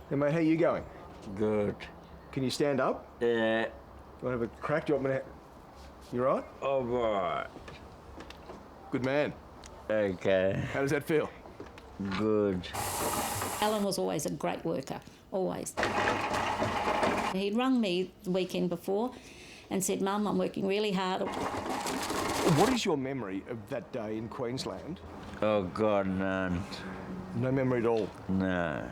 Hey mate, how you going? Good. Can you stand up? Yeah. You want to have a crack? Do you want me to... You right? All right. Good man. Okay. How does that feel? Good. Alan was always a great worker, always. He'd rung me the weekend before and said, Mum, I'm working really hard. What is your memory of that day in Queensland? Oh God, none. No memory at all. No.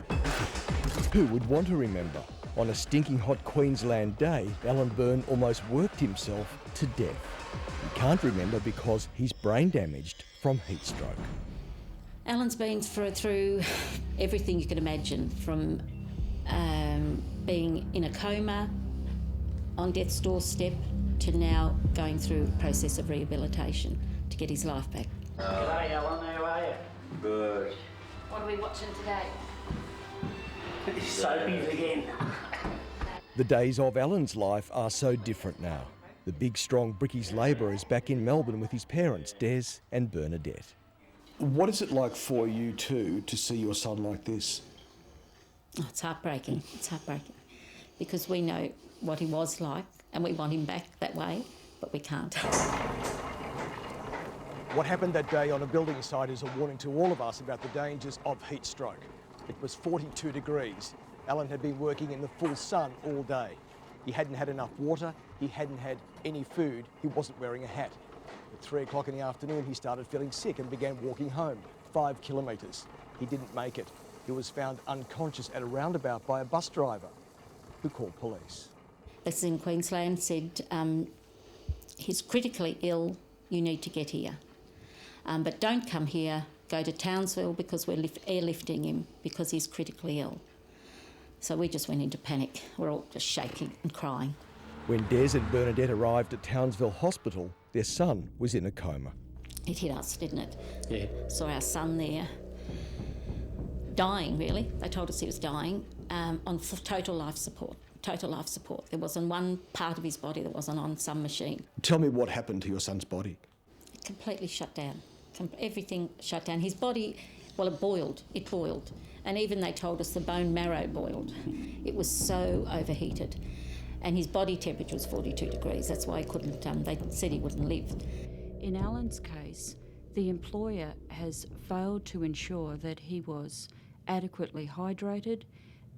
Who would want to remember? On a stinking hot Queensland day, Alan Byrne almost worked himself to death. He can't remember because he's brain damaged from heat stroke. Alan's been through everything you can imagine, from being in a coma, on death's doorstep, to now going through a process of rehabilitation to get his life back. G'day Alan, how are you? Good. What are we watching today? Soapies again. The days of Alan's life are so different now. The big, strong Bricky's labourer is back in Melbourne with his parents, Des and Bernadette. What is it like for you two to see your son like this? Oh, it's heartbreaking. It's heartbreaking because we know what he was like and we want him back that way, but we can't. What happened that day on a building site is a warning to all of us about the dangers of heat stroke. It was 42 degrees. Alan had been working in the full sun all day. He hadn't had enough water, he hadn't had any food, he wasn't wearing a hat. At 3 o'clock in the afternoon, he started feeling sick and began walking home, 5 kilometres. He didn't make it. He was found unconscious at a roundabout by a bus driver who called police. This in Queensland said, he's critically ill, you need to get here. But don't come here, go to Townsville because we're airlifting him because he's critically ill. So we just went into panic. We're all just shaking and crying. When Des and Bernadette arrived at Townsville Hospital, their son was in a coma. It hit us, didn't it? Yeah. Saw our son there, dying really. They told us he was dying, on total life support. Total life support. There wasn't one part of his body that wasn't on some machine. Tell me what happened to your son's body. It completely shut down. Everything shut down. His body, well, it boiled. It boiled. And even they told us the bone marrow boiled. It was so overheated. And his body temperature was 42 degrees. That's why he couldn't, they said he wouldn't live. In Alan's case, the employer has failed to ensure that he was adequately hydrated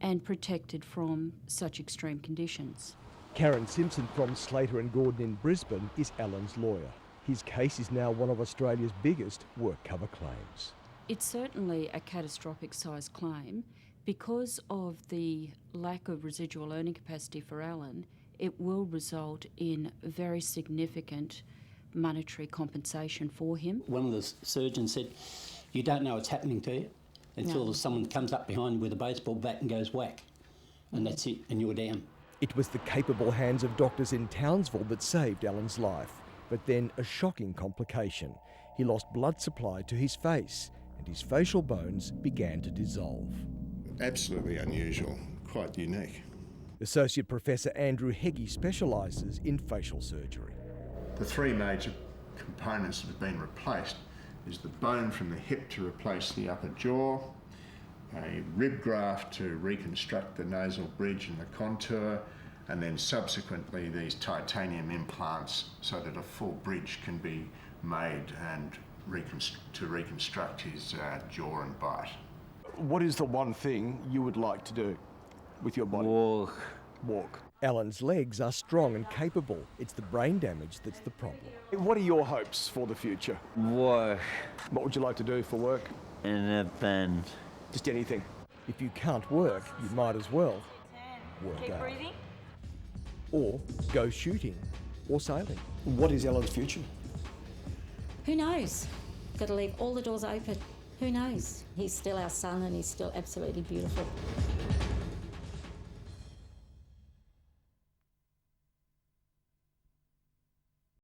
and protected from such extreme conditions. Karen Simpson from Slater and Gordon in Brisbane is Alan's lawyer. His case is now one of Australia's biggest work cover claims. It's certainly a catastrophic size claim. Because of the lack of residual earning capacity for Alan, it will result in very significant monetary compensation for him. One of the surgeons said, you don't know what's happening to you until someone comes up behind you with a baseball bat and goes whack, and that's it, and you're down. It was the capable hands of doctors in Townsville that saved Alan's life. But then a shocking complication. He lost blood supply to his face and his facial bones began to dissolve. Absolutely unusual, quite unique. Associate Professor Andrew Heggie specialises in facial surgery. The three major components that have been replaced is the bone from the hip to replace the upper jaw, a rib graft to reconstruct the nasal bridge and the contour, and then subsequently these titanium implants so that a full bridge can be made and to reconstruct his jaw and bite. What is the one thing you would like to do with your body? Walk. Alan's legs are strong and capable. It's the brain damage that's the problem. What are your hopes for the future? Work. What would you like to do for work? Anything. Just anything. If you can't work, you might as well work Keep out. breathing. Or go shooting or sailing. What is Alan's future? Who knows? Got to leave all the doors open. Who knows? He's still our son and he's still absolutely beautiful.